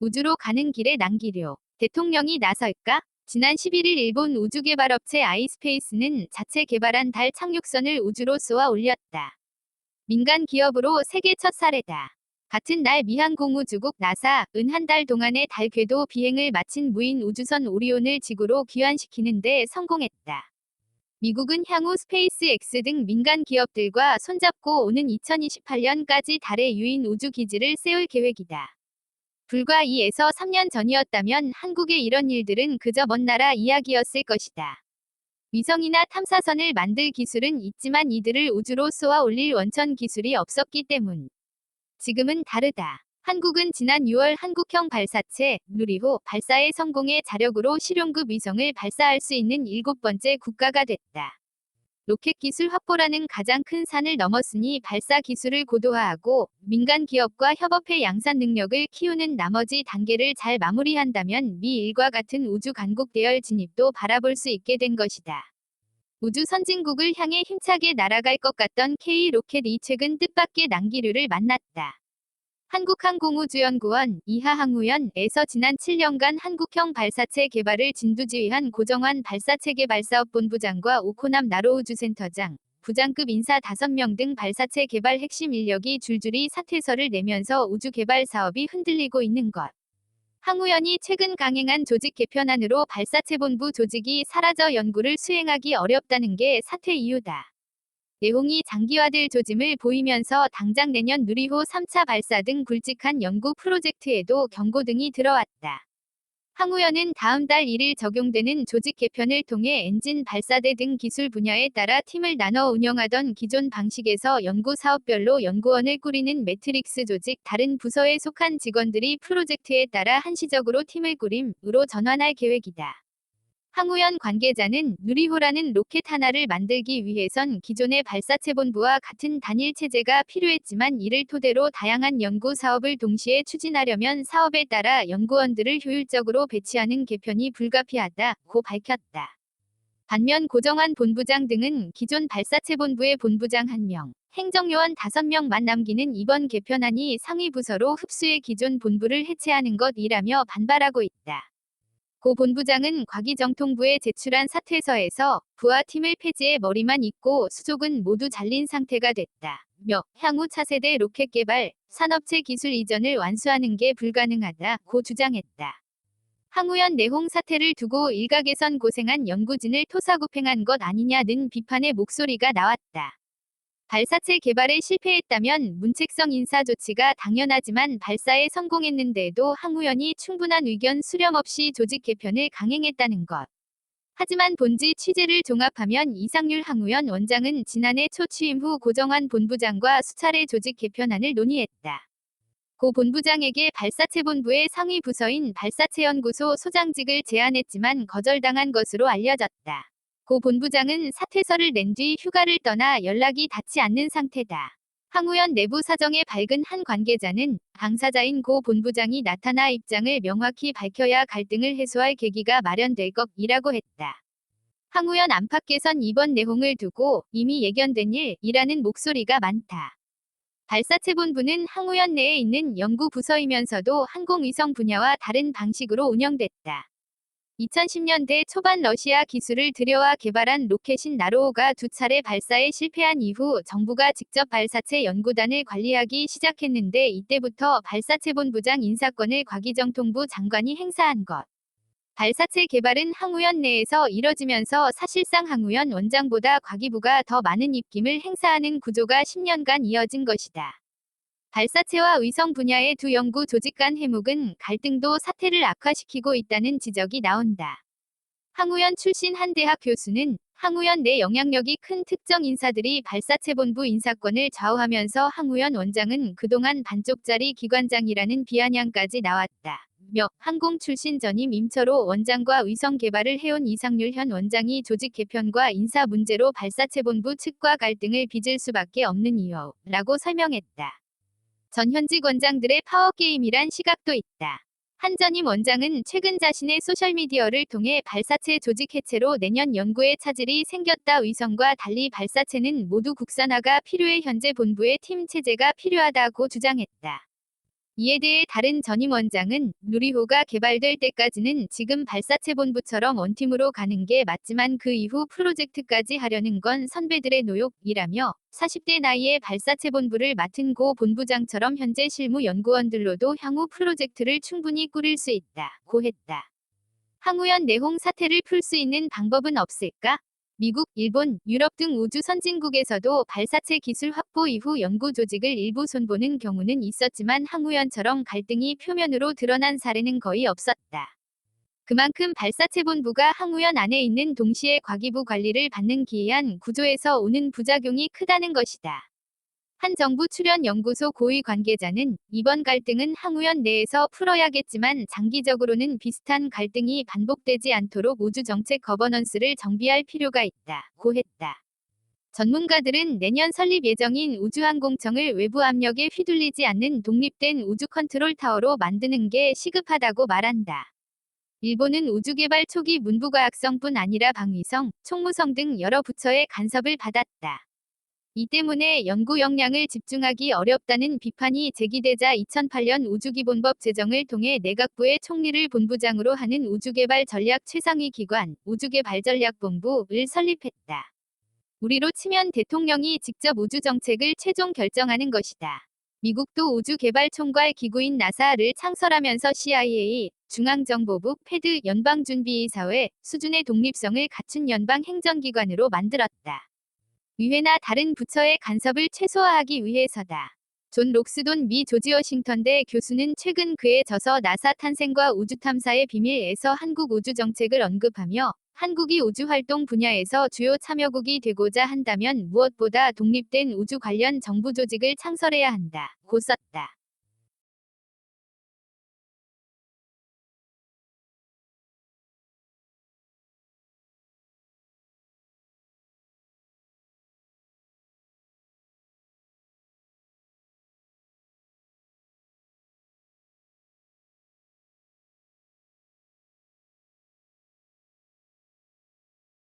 우주로 가는 길에 난기류. 대통령이 나설까? 지난 11일 일본 우주개발업체 아이스페이스는 자체 개발한 달 착륙선을 우주로 쏘아 올렸다. 민간 기업으로 세계 첫 사례다. 같은 날 미항공우주국 나사은 한 달 동안의 달 궤도 비행을 마친 무인 우주선 오리온을 지구로 귀환시키는 데 성공했다. 미국은 향후 스페이스X 등 민간 기업들과 손잡고 오는 2028년까지 달에 유인 우주기지를 세울 계획이다. 불과 2에서 3년 전이었다면 한국의 이런 일들은 그저 먼 나라 이야기였을 것이다. 위성이나 탐사선을 만들 기술은 있지만 이들을 우주로 쏘아 올릴 원천 기술이 없었기 때문. 지금은 다르다. 한국은 지난 6월 한국형 발사체 누리호 발사에 성공해 자력으로 실용급 위성을 발사할 수 있는 7번째 국가가 됐다. 로켓 기술 확보라는 가장 큰 산을 넘었으니 발사 기술을 고도화하고 민간 기업과 협업해 양산 능력을 키우는 나머지 단계를 잘 마무리한다면 미일과 같은 우주 강국 대열 진입도 바라볼 수 있게 된 것이다. 우주 선진국을 향해 힘차게 날아갈 것 같던 K로켓이 최근 뜻밖의 난기류를 만났다. 한국항공우주연구원 이하항우연에서 지난 7년간 한국형 발사체 개발을 진두지휘한 고정환 발사체계 발사업본부장과 오코남 나로우주센터장, 부장급 인사 5명 등 발사체 개발 핵심 인력이 줄줄이 사퇴서를 내면서 우주 개발 사업이 흔들리고 있는 것. 항우연이 최근 강행한 조직 개편안으로 발사체본부 조직이 사라져 연구를 수행하기 어렵다는 게 사퇴 이유다. 내용이 장기화될 조짐을 보이면서 당장 내년 누리호 3차 발사 등 굵직한 연구 프로젝트에도 경고등이 들어왔다. 항우연은 다음 달 1일 적용되는 조직 개편을 통해 엔진 발사대 등 기술 분야에 따라 팀을 나눠 운영하던 기존 방식에서 연구 사업별로 연구원을 꾸리는 매트릭스 조직 다른 부서에 속한 직원들이 프로젝트에 따라 한시적으로 팀을 꾸림으로 전환할 계획이다. 항우연 관계자는 누리호라는 로켓 하나를 만들기 위해선 기존의 발사체본부와 같은 단일 체제가 필요했지만 이를 토대로 다양한 연구 사업을 동시에 추진하려면 사업에 따라 연구원들을 효율적으로 배치하는 개편이 불가피하다고 밝혔다. 반면 고정환 본부장 등은 기존 발사체본부의 본부장 1명, 행정요원 5명만 남기는 이번 개편안이 상위 부서로 흡수해 기존 본부를 해체하는 것이라며 반발하고 있다. 고 본부장은 과기정통부에 제출한 사퇴서에서 부하 팀을 폐지해 머리만 있고 수족은 모두 잘린 상태가 됐다. 며 향후 차세대 로켓 개발, 산업체 기술 이전을 완수하는 게 불가능하다고 주장했다. 항우연 내홍 사태를 두고 일각에선 고생한 연구진을 토사구팽한 것 아니냐는 비판의 목소리가 나왔다. 발사체 개발에 실패했다면 문책성 인사 조치가 당연하지만 발사에 성공했는데도 항우연이 충분한 의견 수렴 없이 조직 개편을 강행했다는 것. 하지만 본지 취재를 종합하면 이상률 항우연 원장은 지난해 초 취임 후 고정환 본부장과 수차례 조직 개편안을 논의했다. 고 본부장에게 발사체본부의 상위 부서인 발사체연구소 소장직을 제안했지만 거절당한 것으로 알려졌다. 고 본부장은 사퇴서를 낸 뒤 휴가를 떠나 연락이 닿지 않는 상태다. 항우연 내부 사정에 밝은 한 관계자는 당사자인 고 본부장이 나타나 입장을 명확히 밝혀야 갈등을 해소할 계기가 마련될 것이라고 했다. 항우연 안팎에선 이번 내홍을 두고 이미 예견된 일이라는 목소리가 많다. 발사체본부는 항우연 내에 있는 연구 부서이면서도 항공위성 분야와 다른 방식으로 운영됐다. 2010년대 초반 러시아 기술을 들여와 개발한 로켓인 나로호가 2차례 발사에 실패한 이후 정부가 직접 발사체 연구단을 관리하기 시작했는데 이때부터 발사체본부장 인사권을 과기정통부 장관이 행사한 것. 발사체 개발은 항우연 내에서 이뤄지면서 사실상 항우연 원장보다 과기부가 더 많은 입김을 행사하는 구조가 10년간 이어진 것이다. 발사체와 위성 분야의 두 연구 조직 간 해묵은 갈등도 사태를 악화시키고 있다는 지적이 나온다. 항우연 출신 한 대학 교수는 항우연 내 영향력이 큰 특정 인사들이 발사체본부 인사권을 좌우하면서 항우연 원장은 그동안 반쪽짜리 기관장이라는 비아냥까지 나왔다. 며 항공 출신 전임 임철호 원장과 위성 개발을 해온 이상률 현 원장이 조직 개편과 인사 문제로 발사체본부 측과 갈등을 빚을 수밖에 없는 이유라고 설명했다. 전현직 원장들의 파워게임이란 시각도 있다. 한 전임 원장은 최근 자신의 소셜미디어를 통해 발사체 조직 해체로 내년 연구에 차질이 생겼다. 위성과 달리 발사체는 모두 국산화가 필요해 현재 본부의 팀 체제가 필요하다고 주장했다. 이에 대해 다른 전임 원장은 누리호가 개발될 때까지는 지금 발사체 본부처럼 원팀으로 가는 게 맞지만 그 이후 프로젝트까지 하려는 건 선배들의 노욕이라며 40대 나이에 발사체 본부를 맡은 고 본부장처럼 현재 실무 연구원들로도 향후 프로젝트를 충분히 꾸릴 수 있다고 했다. 황우현 내홍 사태를 풀 수 있는 방법은 없을까? 미국, 일본, 유럽 등 우주 선진국에서도 발사체 기술 확보 이후 연구 조직을 일부 손보는 경우는 있었지만 황우현처럼 갈등이 표면으로 드러난 사례는 거의 없었다. 그만큼 발사체 본부가 황우현 안에 있는 동시에 과기부 관리를 받는 기이한 구조에서 오는 부작용이 크다는 것이다. 한 정부 출연 연구소 고위 관계자는 이번 갈등은 황우현 내에서 풀어야겠지만 장기적으로는 비슷한 갈등이 반복되지 않도록 우주정책 거버넌스를 정비할 필요가 있다고 했다. 전문가들은 내년 설립 예정인 우주항공청을 외부 압력에 휘둘리지 않는 독립된 우주 컨트롤 타워로 만드는 게 시급하다고 말한다. 일본은 우주개발 초기 문부과학성뿐 아니라 방위성, 총무성 등 여러 부처의 간섭을 받았다. 이 때문에 연구 역량을 집중하기 어렵다는 비판이 제기되자 2008년 우주기본법 제정을 통해 내각부의 총리를 본부장으로 하는 우주개발 전략 최상위 기관, 우주개발전략본부를 설립했다. 우리로 치면 대통령이 직접 우주정책을 최종 결정하는 것이다. 미국도 우주개발총괄 기구인 나사를 창설하면서 CIA, 중앙정보부, 패드, 연방준비사회 수준의 독립성을 갖춘 연방행정기관으로 만들었다. 의회나 다른 부처의 간섭을 최소화하기 위해서다. 존 록스돈 미 조지 워싱턴대 교수는 최근 그의 저서 나사 탄생과 우주탐사의 비밀에서 한국 우주정책을 언급하며 한국이 우주활동 분야에서 주요 참여국이 되고자 한다면 무엇보다 독립된 우주 관련 정부 조직을 창설해야 한다고 썼다.